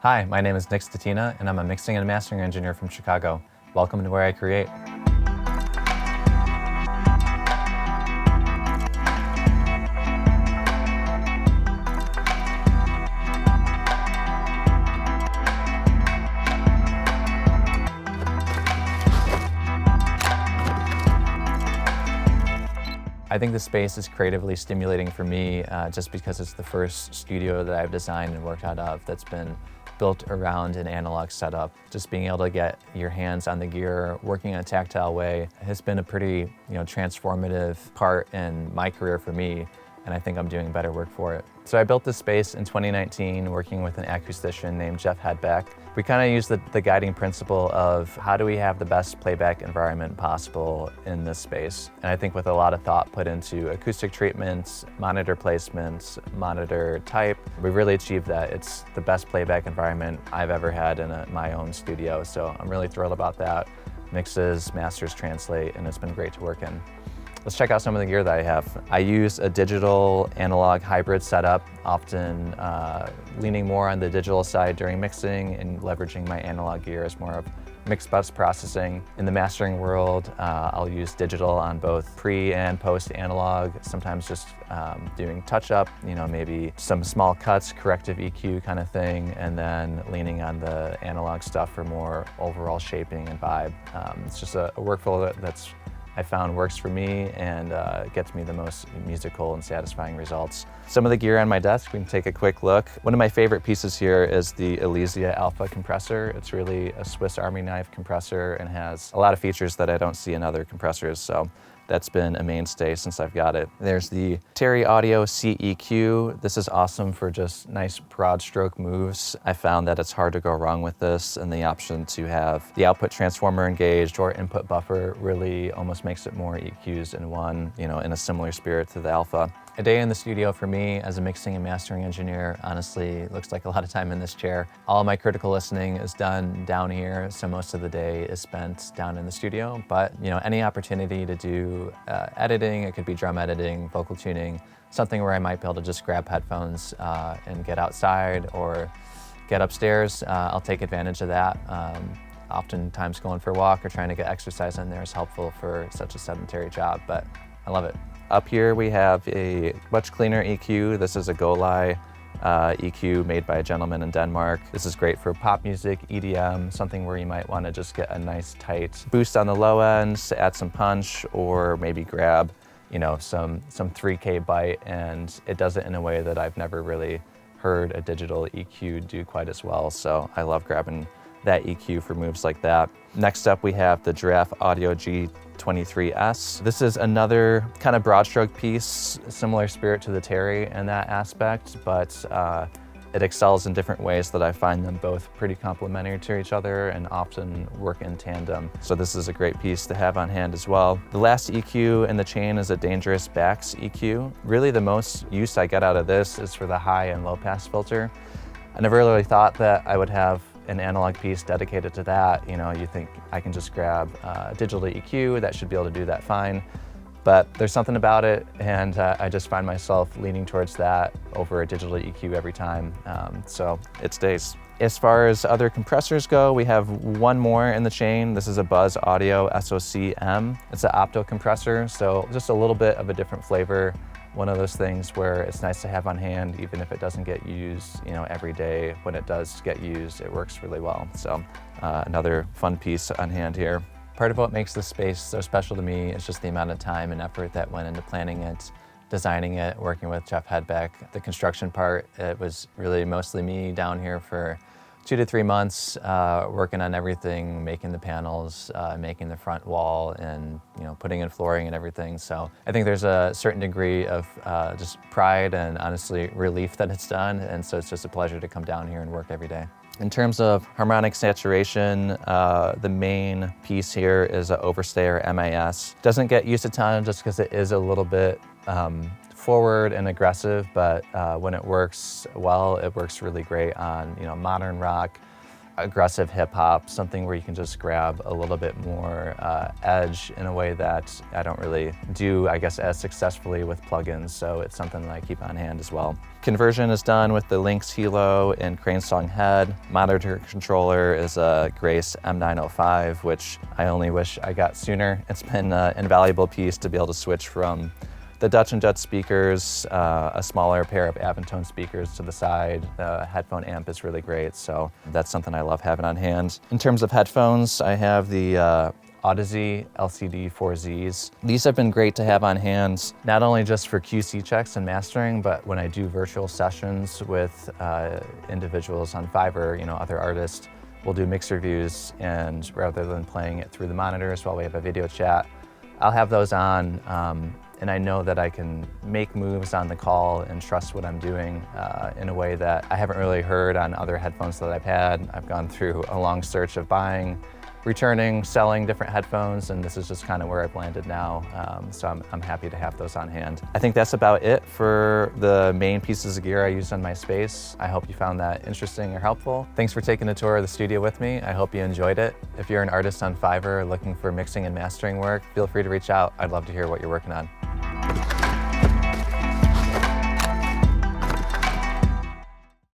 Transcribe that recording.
Hi, my name is Stetina, and I'm a mixing and mastering engineer from Chicago. Welcome to Where I Create. I think the space is creatively stimulating for me just because it's the first studio that I've designed and worked out of that's been built around an analog setup. Just being able to get your hands on the gear, working in a tactile way, has been a pretty transformative part in my career for me, and I think I'm doing better work for it. So I built this space in 2019 working with an acoustician named Jeff Hedbeck. We kind of used the guiding principle of how do we have the best playback environment possible in this space. And I think with a lot of thought put into acoustic treatments, monitor placements, monitor type, we really achieved that. It's the best playback environment I've ever had in my own studio. So I'm really thrilled about that. Mixes, masters, translate, and it's been great to work in. Let's check out some of the gear that I have. I use a digital analog hybrid setup, often leaning more on the digital side during mixing and leveraging my analog gear as more of mixed bus processing. In the mastering world, I'll use digital on both pre and post analog, sometimes just doing touch up, maybe some small cuts, corrective EQ kind of thing, and then leaning on the analog stuff for more overall shaping and vibe. It's just a workflow that's I found works for me and gets me the most musical and satisfying results. Some of the gear on my desk, we can take a quick look. One of my favorite pieces here is the Elysia Alpha compressor. It's really a Swiss Army knife compressor and has a lot of features that I don't see in other compressors, so that's been a mainstay since I've got it. There's the Terry Audio CEQ. This is awesome for just nice broad stroke moves. I found that it's hard to go wrong with this, and the option to have the output transformer engaged or input buffer really almost makes it more EQs in one, in a similar spirit to the Alpha. A day in the studio for me as a mixing and mastering engineer honestly looks like a lot of time in this chair. All of my critical listening is done down here, so most of the day is spent down in the studio. But any opportunity to do editing, it could be drum editing, vocal tuning, something where I might be able to just grab headphones and get outside or get upstairs, I'll take advantage of that. Oftentimes going for a walk or trying to get exercise in there is helpful for such a sedentary job, but I love it. Up here we have a much cleaner EQ. This is a Golai EQ made by a gentleman in Denmark. This is great for pop music, EDM, something where you might want to just get a nice tight boost on the low end, add some punch, or maybe grab some 3K bite, and it does it in a way that I've never really heard a digital EQ do quite as well. So I love grabbing that EQ for moves like that. Next up we have the Giraffe Audio G23S. This is another kind of broad stroke piece, similar spirit to the Terry in that aspect, but it excels in different ways that I find them both pretty complementary to each other and often work in tandem. So this is a great piece to have on hand as well. The last EQ in the chain is a dangerous Bax EQ. Really the most use I get out of this is for the high and low pass filter. I never really thought that I would have an analog piece dedicated to that. You think I can just grab digital EQ, that should be able to do that fine. But there's something about it, and I just find myself leaning towards that over a digital EQ every time, so it stays. As far as other compressors go, we have one more in the chain. This is a Buzz Audio SOC-M. It's an opto compressor, so just a little bit of a different flavor. One of those things where it's nice to have on hand, even if it doesn't get used, every day. When it does get used, it works really well. So another fun piece on hand here. Part of what makes this space so special to me is just the amount of time and effort that went into planning it, designing it, working with Jeff Hedbeck. The construction part, it was really mostly me down here for 2 to 3 months, working on everything, making the panels, making the front wall, and putting in flooring and everything. So I think there's a certain degree of just pride and honestly relief that it's done, and so it's just a pleasure to come down here and work every day. In terms of harmonic saturation, the main piece here is an Overstayer MAS. Doesn't get used a ton just because it is a little bit forward and aggressive, but when it works well, it works really great on modern rock, aggressive hip hop, something where you can just grab a little bit more edge in a way that I don't really do, I guess, as successfully with plugins, so it's something that I keep on hand as well. Conversion is done with the Lynx Hilo and Cranesong head. Monitor controller is a Grace M905, which I only wish I got sooner. It's been an invaluable piece to be able to switch from the Dutch and Dutch speakers, a smaller pair of Aventone speakers to the side. The headphone amp is really great, so that's something I love having on hand. In terms of headphones, I have the Audeze LCD 4Zs. These have been great to have on hand, not only just for QC checks and mastering, but when I do virtual sessions with individuals on Fiverr, other artists, we'll do mix reviews, and rather than playing it through the monitors while we have a video chat, I'll have those on, and I know that I can make moves on the call and trust what I'm doing in a way that I haven't really heard on other headphones that I've had. I've gone through a long search of buying, returning, selling different headphones, and this is just kind of where I've landed now. So I'm happy to have those on hand. I think that's about it for the main pieces of gear I used on my space. I hope you found that interesting or helpful. Thanks for taking a tour of the studio with me. I hope you enjoyed it. If you're an artist on Fiverr looking for mixing and mastering work, feel free to reach out. I'd love to hear what you're working on.